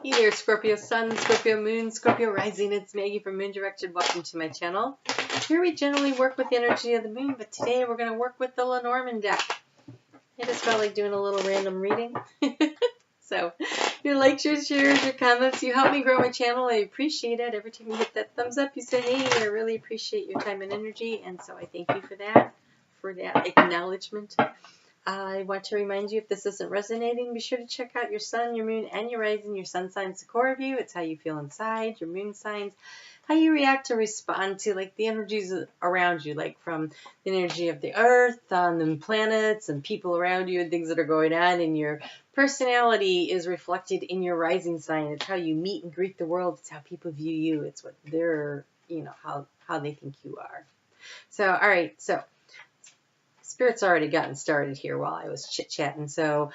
Hey there, Scorpio Sun, Scorpio Moon, Scorpio Rising. It's Maggie from Moon Directed. Welcome to my channel. Here we generally work with the energy of the moon, but today we're going to work with the Lenormand deck. I just felt like doing a little random reading. So, your likes, your shares, your comments, you help me grow my channel. I appreciate it. Every time you hit that thumbs up, you say, hey, I really appreciate your time and energy. And so I thank you for that acknowledgement. I want to remind you, if this isn't resonating, be sure to check out your sun, your moon, and your rising. Your sun sign's the core of you. It's how you feel inside. Your moon signs, how you react to respond to like the energies around you, like from the energy of the earth, the planets, and people around you, and things that are going on. And your personality is reflected in your rising sign. It's how you meet and greet the world. It's how people view you. It's what they're, how they think you are. So, all right, so Spirit's already gotten started here while I was chit-chatting. So,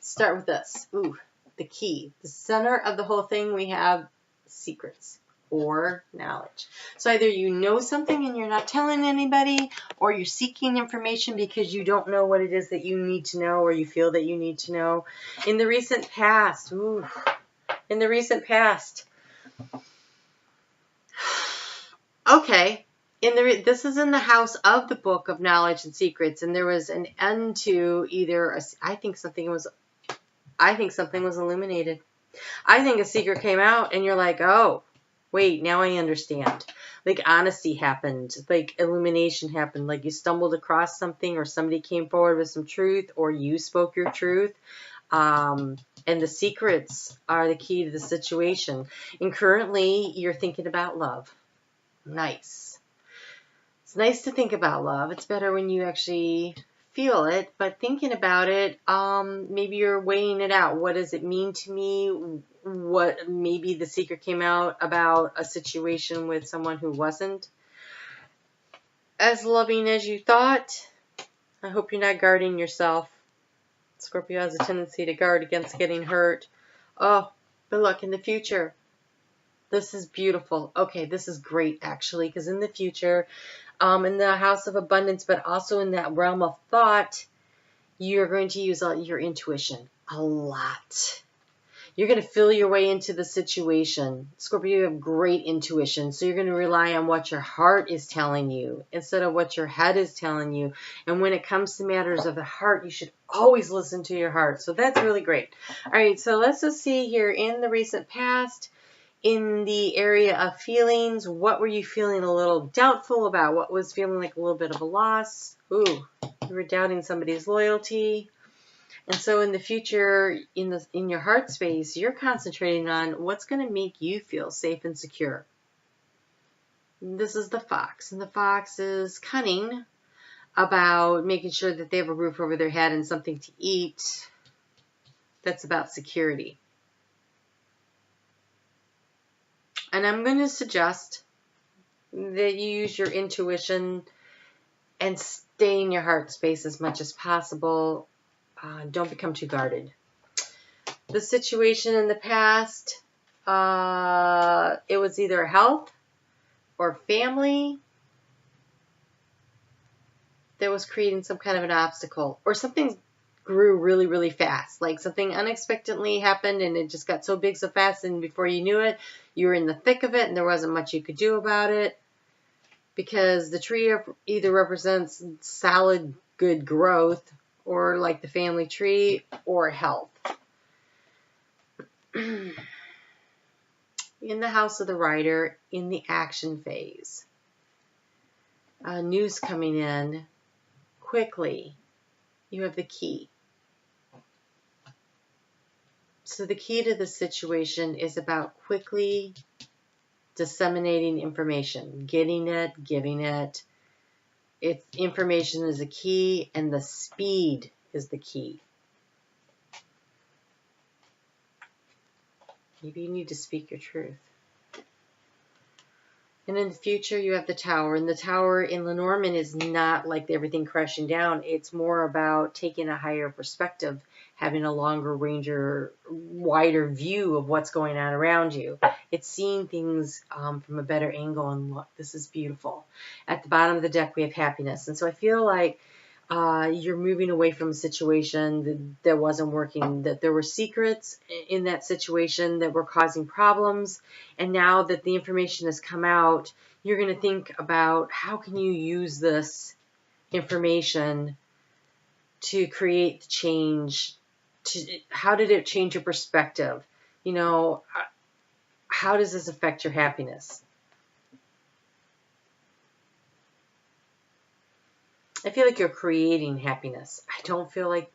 start with this. Ooh, the key. The center of the whole thing, we have secrets or knowledge. So either you know something and you're not telling anybody, or you're seeking information because you don't know what it is that you need to know, or you feel that you need to know. In the recent past, okay. This is in the house of the book of knowledge and secrets, and there was an end to either I think something was illuminated. I think a secret came out and you're like, oh, wait, now I understand. Like honesty happened, like illumination happened, like you stumbled across something, or somebody came forward with some truth, or you spoke your truth. And the secrets are the key to the situation. And currently you're thinking about love. Nice. It's nice to think about love. It's better when you actually feel it, but thinking about it, maybe you're weighing it out. What does it mean to me? What, maybe the secret came out about a situation with someone who wasn't as loving as you thought. I hope you're not guarding yourself. Scorpio has a tendency to guard against getting hurt. Oh, but look, in the future, this is beautiful. Okay, this is great, actually, because in the future, in the house of abundance, but also in that realm of thought, you're going to use your intuition a lot. You're going to feel your way into the situation. Scorpio, you have great intuition, so you're going to rely on what your heart is telling you instead of what your head is telling you. And when it comes to matters of the heart, you should always listen to your heart. So that's really great. All right, so let's just see here in the recent past. In the area of feelings, what were you feeling a little doubtful about? What was feeling like a little bit of a loss? Ooh, you were doubting somebody's loyalty. And so in the future, in your heart space, you're concentrating on what's going to make you feel safe and secure. This is the fox, and the fox is cunning about making sure that they have a roof over their head and something to eat. That's about security. And I'm going to suggest that you use your intuition and stay in your heart space as much as possible. Don't become too guarded. The situation in the past, it was either health or family that was creating some kind of an obstacle, or something grew really, really fast. Like something unexpectedly happened and it just got so big so fast, and before you knew it, you were in the thick of it and there wasn't much you could do about it, because the tree either represents solid, good growth, or like the family tree, or health. In the house of the rider, in the action phase, news coming in quickly. You have the key. So the key to the situation is about quickly disseminating information, getting it, giving it. Information is the key, and the speed is the key. Maybe you need to speak your truth. And in the future, you have the tower. And the tower in Lenormand is not like everything crashing down. It's more about taking a higher perspective, having a longer range or wider view of what's going on around you. It's seeing things from a better angle. And look, this is beautiful. At the bottom of the deck, we have happiness. And so I feel like You're moving away from a situation that wasn't working, that there were secrets in that situation that were causing problems. And now that the information has come out, you're going to think about how can you use this information to create the change. How did it change your perspective? You know, how does this affect your happiness? I feel like you're creating happiness. I don't feel like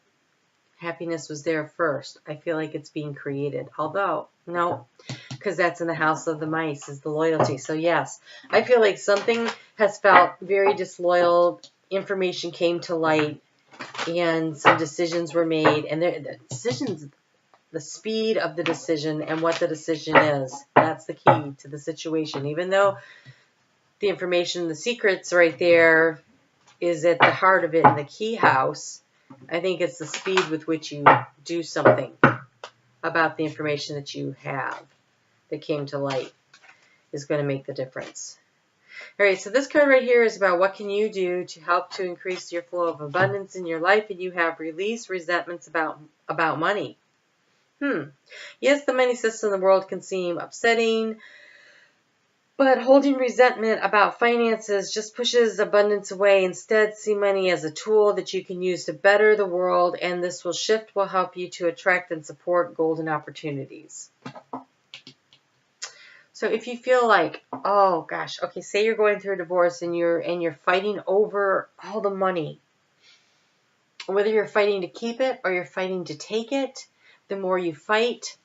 happiness was there first. I feel like it's being created. Although, no, because that's in the house of the mice, is the loyalty. So yes, I feel like something has felt very disloyal. Information came to light, and some decisions were made. And the decisions, the speed of the decision and what the decision is, that's the key to the situation. Even though the information, the secret's right there, is at the heart of it in the key house, I think it's the speed with which you do something about the information that you have that came to light is going to make the difference. All right, so this card right here is about what can you do to help to increase your flow of abundance in your life, and you have release resentments about money. Yes, the money system in the world can seem upsetting, but holding resentment about finances just pushes abundance away. Instead, see money as a tool that you can use to better the world, and this shift will help you to attract and support golden opportunities. So if you feel like, oh gosh, okay, say you're going through a divorce and you're fighting over all the money, whether you're fighting to keep it or you're fighting to take it, the more you fight,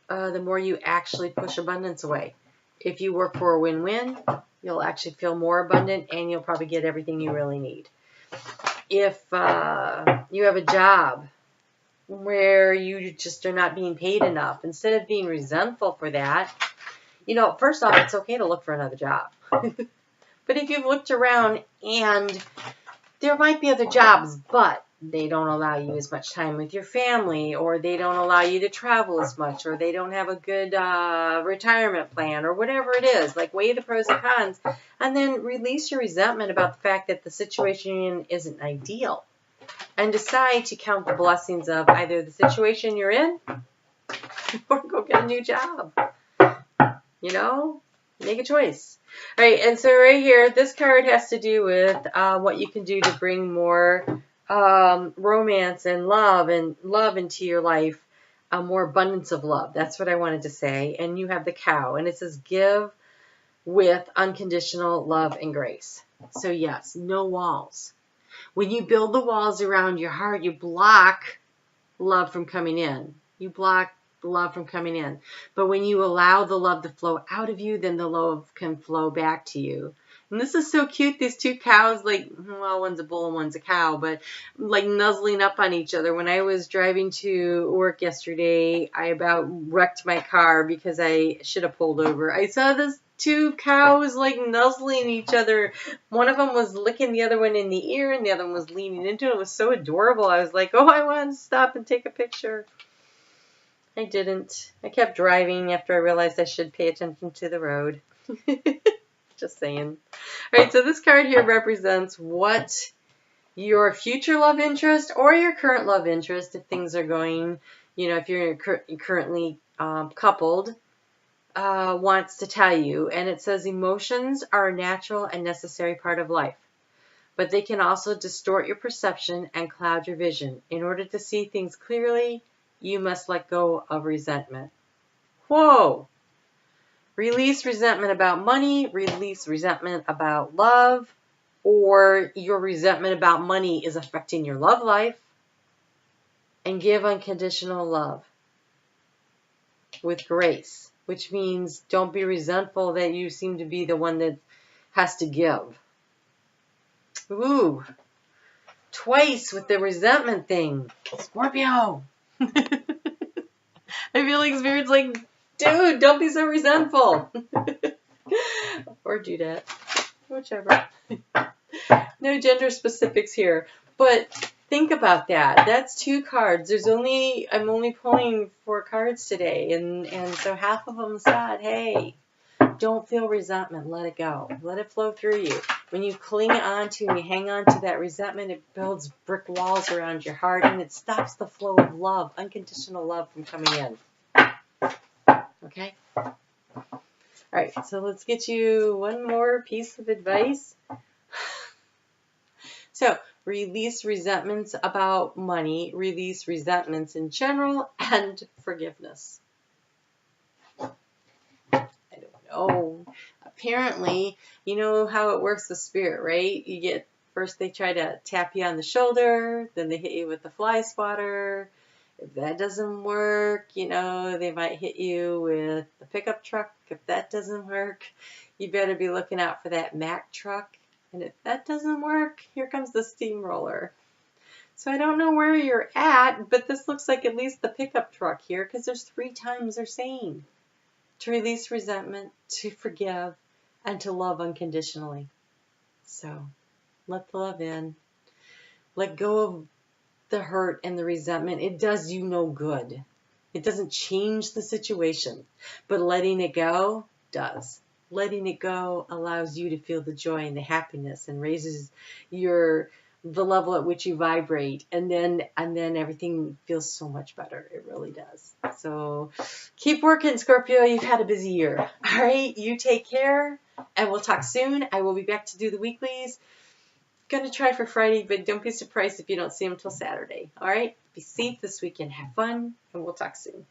the more you actually push abundance away. If you work for a win-win, you'll actually feel more abundant and you'll probably get everything you really need. If you have a job where you just are not being paid enough, instead of being resentful for that, you know, first off, it's okay to look for another job. But if you've looked around and there might be other jobs, but they don't allow you as much time with your family, or they don't allow you to travel as much, or they don't have a good retirement plan, or whatever it is, like weigh the pros and cons, and then release your resentment about the fact that the situation you're in isn't ideal, and decide to count the blessings of either the situation you're in or go get a new job. You know, make a choice. All right, and so right here, this card has to do with what you can do to bring more romance and love into your life, more abundance of love. That's what I wanted to say. And you have the cow, and it says give with unconditional love and grace. So yes, no walls. When you build the walls around your heart, you block love from coming in. You block love from coming in. But when you allow the love to flow out of you, then the love can flow back to you. And this is so cute. These two cows, like, well, one's a bull and one's a cow, but like nuzzling up on each other. When I was driving to work yesterday, I about wrecked my car because I should have pulled over. I saw this two cows like nuzzling each other. One of them was licking the other one in the ear and the other one was leaning into it. It was so adorable. I was like, oh, I want to stop and take a picture. I didn't. I kept driving after I realized I should pay attention to the road. Just saying. All right, so this card here represents what your future love interest or your current love interest, if things are going, you know, if you're currently coupled, wants to tell you. And it says emotions are a natural and necessary part of life, but they can also distort your perception and cloud your vision. In order to see things clearly, you must let go of resentment. Whoa! Release resentment about money, release resentment about love, or your resentment about money is affecting your love life, and give unconditional love with grace, which means don't be resentful that you seem to be the one that has to give. Ooh, twice with the resentment thing. Scorpio. I feel like Spirit's like, dude, don't be so resentful. Or do that. Whichever. No gender specifics here. But think about that. That's 2 cards. I'm only pulling 4 cards today. And so half of them said, hey, Don't feel resentment. Let it go. Let it flow through you. When you cling on to and you hang on to that resentment, it builds brick walls around your heart and it stops the flow of love, unconditional love, from coming in. Okay? All right, so let's get you one more piece of advice. So, release resentments about money, release resentments in general, and forgiveness. I don't know. Apparently, you know how it works with spirit, right? You get, first they try to tap you on the shoulder, then they hit you with the fly swatter. If that doesn't work, you know, they might hit you with the pickup truck. If that doesn't work, you better be looking out for that Mack truck. And if that doesn't work, here comes the steamroller. So I don't know where you're at, but this looks like at least the pickup truck here, because there's 3 times they're saying to release resentment, to forgive, and to love unconditionally. So let the love in. Let go of the hurt and the resentment. It does you no good. It doesn't change the situation, but letting it go does. Letting it go allows you to feel the joy and the happiness and raises the level at which you vibrate, and then everything feels so much better. It really does. So keep working, Scorpio. You've had a busy year. All right, you take care, and we'll talk soon. I will be back to do the weeklies. Gonna try for Friday, but don't be surprised if you don't see them till Saturday. All right, be safe this weekend. Have fun, and we'll talk soon.